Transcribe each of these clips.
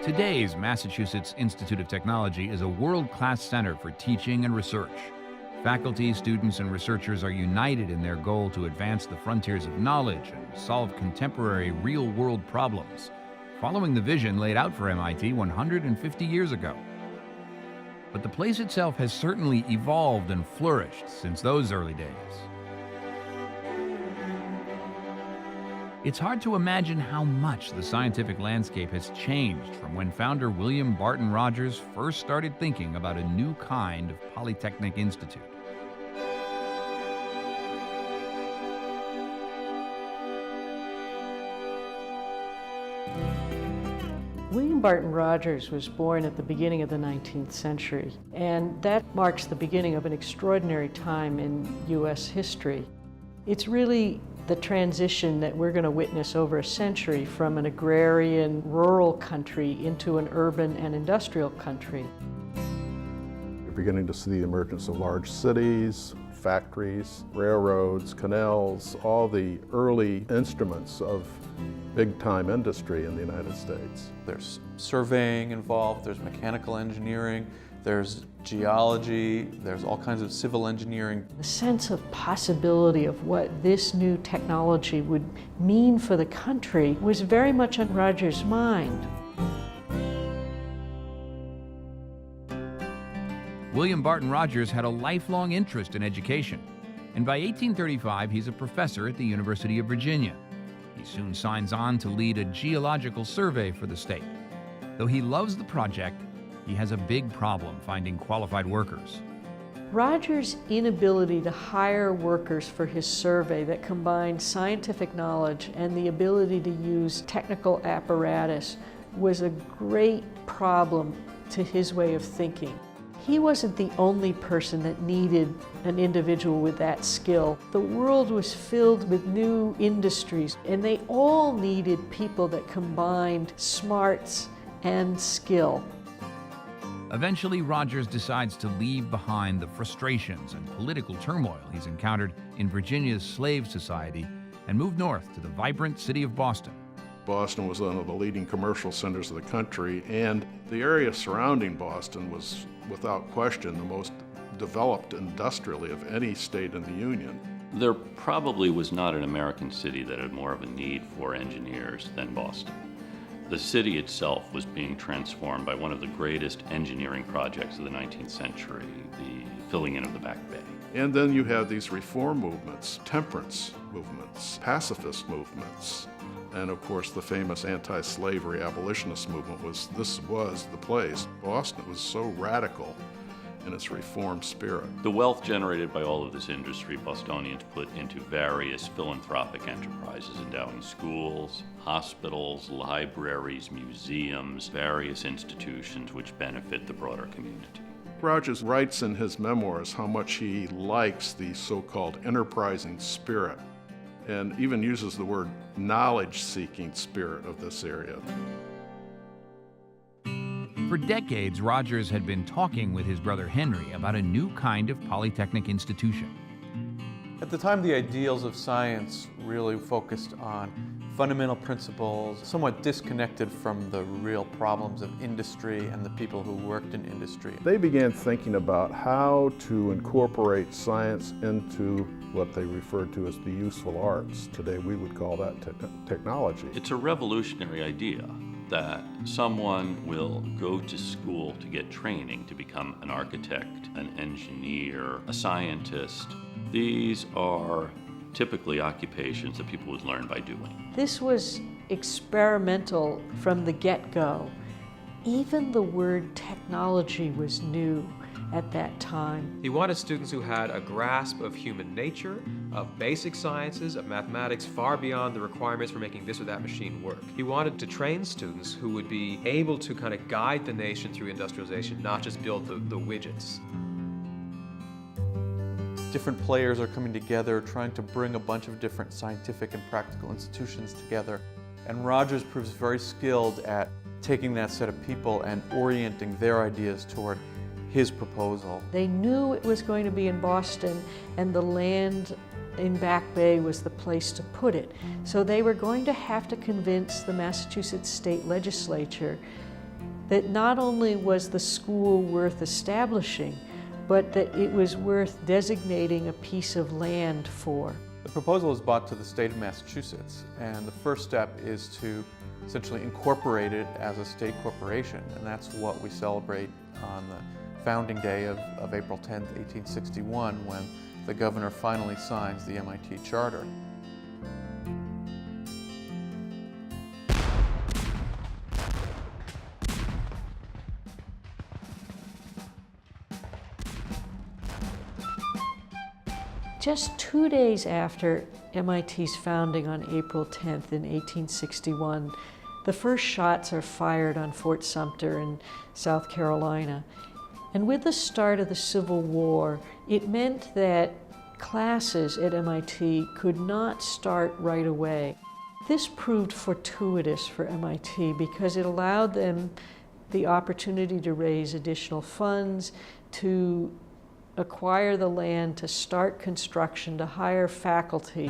Today's Massachusetts Institute of Technology is a world-class center for teaching and research. Faculty, students, and researchers are united in their goal to advance the frontiers of knowledge and solve contemporary real-world problems, following the vision laid out for MIT 150 years ago. But the place itself has certainly evolved and flourished since those early days. It's hard to imagine how much the scientific landscape has changed from when founder William Barton Rogers first started thinking about a new kind of Polytechnic Institute. William Barton Rogers was born at the beginning of the 19th century, and that marks the beginning of an extraordinary time in U.S. history. It's really the transition that we're going to witness over a century from an agrarian, rural country into an urban and industrial country. You're beginning to see the emergence of large cities, factories, railroads, canals, all the early instruments of big-time industry in the United States. There's surveying involved, there's mechanical engineering, there's geology, there's all kinds of civil engineering. The sense of possibility of what this new technology would mean for the country was very much on Rogers' mind. William Barton Rogers had a lifelong interest in education, and by 1835 he's a professor at the University of Virginia. He soon signs on to lead a geological survey for the state. Though he loves the project, he has a big problem finding qualified workers. Rogers' inability to hire workers for his survey that combined scientific knowledge and the ability to use technical apparatus was a great problem to his way of thinking. He wasn't the only person that needed an individual with that skill. The world was filled with new industries, and they all needed people that combined smarts and skill. Eventually, Rogers decides to leave behind the frustrations and political turmoil he's encountered in Virginia's slave society and move north to the vibrant city of Boston. Boston was one of the leading commercial centers of the country, and the area surrounding Boston was, without question, the most developed industrially of any state in the Union. There probably was not an American city that had more of a need for engineers than Boston. The city itself was being transformed by one of the greatest engineering projects of the 19th century, the filling in of the Back Bay. And then you have these reform movements, temperance movements, pacifist movements, and of course the famous anti-slavery abolitionist movement this was the place. Boston was so radical in its reform spirit. The wealth generated by all of this industry, Bostonians put into various philanthropic enterprises, endowing schools, hospitals, libraries, museums, various institutions which benefit the broader community. Rogers writes in his memoirs how much he likes the so-called enterprising spirit, and even uses the word knowledge-seeking spirit of this area. For decades, Rogers had been talking with his brother Henry about a new kind of Polytechnic institution. At the time, the ideals of science really focused on fundamental principles, somewhat disconnected from the real problems of industry and the people who worked in industry. They began thinking about how to incorporate science into what they referred to as the useful arts. Today we would call that technology. It's a revolutionary idea that someone will go to school to get training to become an architect, an engineer, a scientist. These are typically occupations that people would learn by doing. This was experimental from the get-go. Even the word technology was new at that time. He wanted students who had a grasp of human nature, of basic sciences, of mathematics, far beyond the requirements for making this or that machine work. He wanted to train students who would be able to kind of guide the nation through industrialization, not just build the widgets. Different players are coming together, trying to bring a bunch of different scientific and practical institutions together. And Rogers proves very skilled at taking that set of people and orienting their ideas toward his proposal. They knew it was going to be in Boston, and the land in Back Bay was the place to put it. So they were going to have to convince the Massachusetts state legislature that not only was the school worth establishing, but that it was worth designating a piece of land for. The proposal is brought to the state of Massachusetts, and the first step is to essentially incorporate it as a state corporation, and that's what we celebrate on the founding day of April 10th, 1861, when the governor finally signs the MIT charter. Just 2 days after MIT's founding on April 10th in 1861, the first shots are fired on Fort Sumter in South Carolina. And with the start of the Civil War, it meant that classes at MIT could not start right away. This proved fortuitous for MIT because it allowed them the opportunity to raise additional funds, to acquire the land, to start construction, to hire faculty.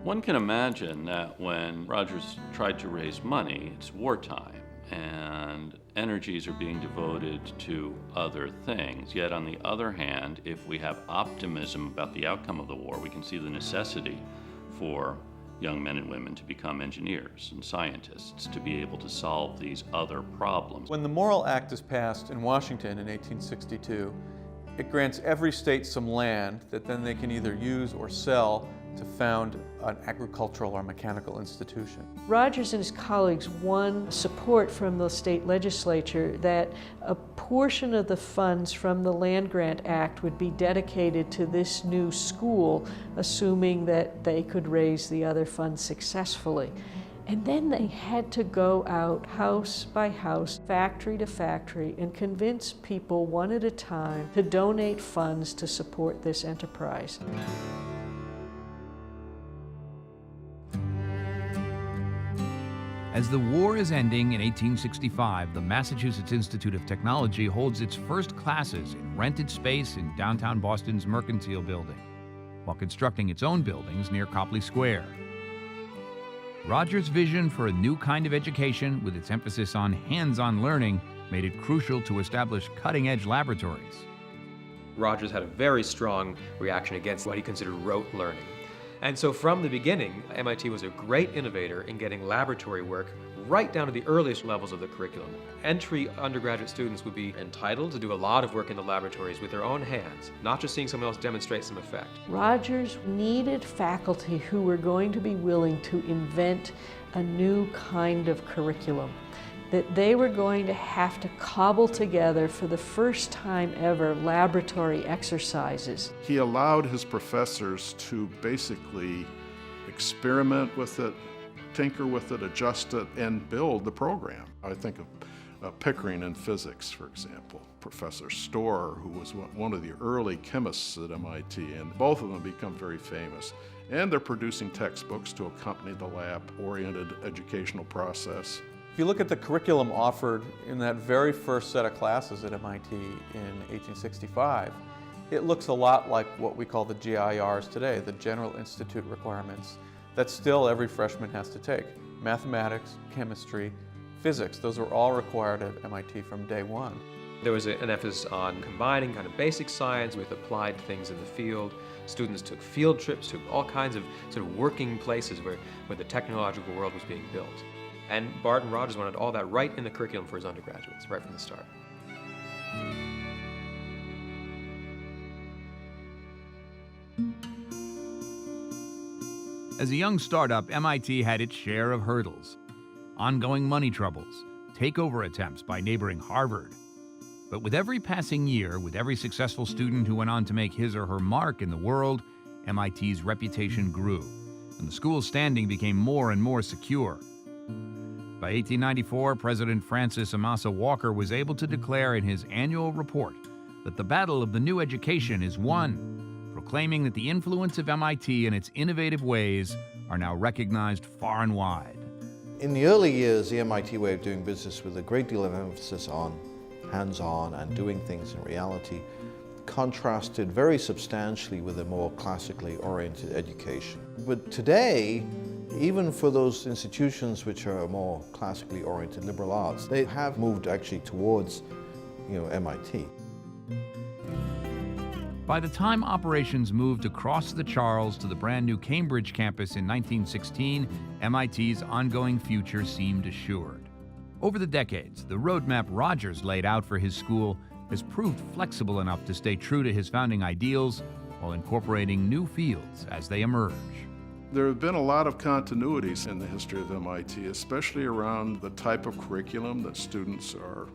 One can imagine that when Rogers tried to raise money, it's wartime, and energies are being devoted to other things. Yet on the other hand, if we have optimism about the outcome of the war, we can see the necessity for young men and women to become engineers and scientists, to be able to solve these other problems. When the Morrill Act is passed in Washington in 1862, it grants every state some land that then they can either use or sell to found an agricultural or mechanical institution. Rogers and his colleagues won support from the state legislature that a portion of the funds from the Land Grant Act would be dedicated to this new school, assuming that they could raise the other funds successfully. And then they had to go out house by house, factory to factory, and convince people one at a time to donate funds to support this enterprise. As the war is ending in 1865, the Massachusetts Institute of Technology holds its first classes in rented space in downtown Boston's Mercantile Building, while constructing its own buildings near Copley Square. Rogers' vision for a new kind of education, with its emphasis on hands-on learning, made it crucial to establish cutting-edge laboratories. Rogers had a very strong reaction against what he considered rote learning. And so from the beginning, MIT was a great innovator in getting laboratory work right down to the earliest levels of the curriculum. Entry undergraduate students would be entitled to do a lot of work in the laboratories with their own hands, not just seeing someone else demonstrate some effect. Rogers needed faculty who were going to be willing to invent a new kind of curriculum, that they were going to have to cobble together for the first time ever laboratory exercises. He allowed his professors to basically experiment with it, tinker with it, adjust it, and build the program. I think of Pickering in physics, for example. Professor Storer, who was one of the early chemists at MIT, and both of them become very famous. And they're producing textbooks to accompany the lab-oriented educational process. If you look at the curriculum offered in that very first set of classes at MIT in 1865, it looks a lot like what we call the GIRs today, the General Institute requirements, that still every freshman has to take. Mathematics, chemistry, physics, those are all required at MIT from day one. There was an emphasis on combining kind of basic science with applied things in the field. Students took field trips to all kinds of sort of working places where the technological world was being built. And Barton Rogers wanted all that right in the curriculum for his undergraduates, right from the start. As a young startup, MIT had its share of hurdles. Ongoing money troubles, takeover attempts by neighboring Harvard. But with every passing year, with every successful student who went on to make his or her mark in the world, MIT's reputation grew, and the school's standing became more and more secure. By 1894, President Francis Amasa Walker was able to declare in his annual report that the battle of the new education is won, proclaiming that the influence of MIT and its innovative ways are now recognized far and wide. In the early years, the MIT way of doing business with a great deal of emphasis on hands-on and doing things in reality contrasted very substantially with a more classically oriented education. But today, even for those institutions which are more classically oriented liberal arts, they have moved actually towards, MIT. By the time operations moved across the Charles to the brand new Cambridge campus in 1916, MIT's ongoing future seemed assured. Over the decades, the roadmap Rogers laid out for his school has proved flexible enough to stay true to his founding ideals while incorporating new fields as they emerge. There have been a lot of continuities in the history of MIT, especially around the type of curriculum that students are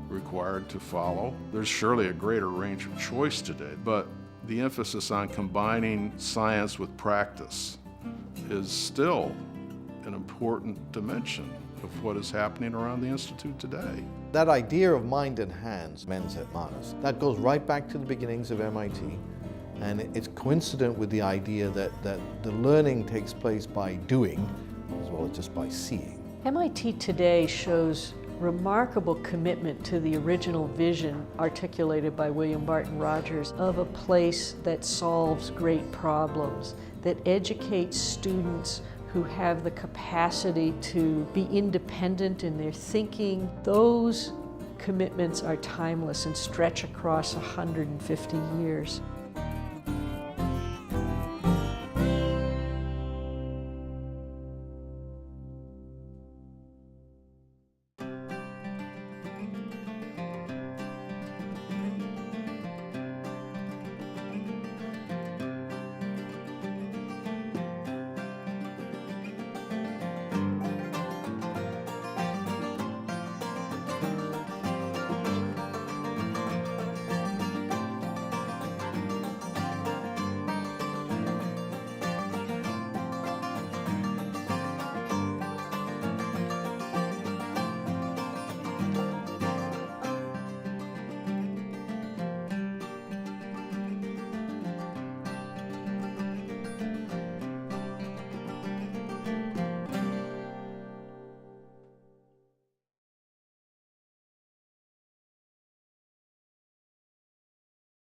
required to follow. There's surely a greater range of choice today, but the emphasis on combining science with practice is still an important dimension of what is happening around the Institute today. That idea of mind and hands, mens et manus, that goes right back to the beginnings of MIT, and it's coincident with the idea that the learning takes place by doing as well as just by seeing. MIT today shows remarkable commitment to the original vision articulated by William Barton Rogers of a place that solves great problems, that educates students who have the capacity to be independent in their thinking. Those commitments are timeless and stretch across 150 years.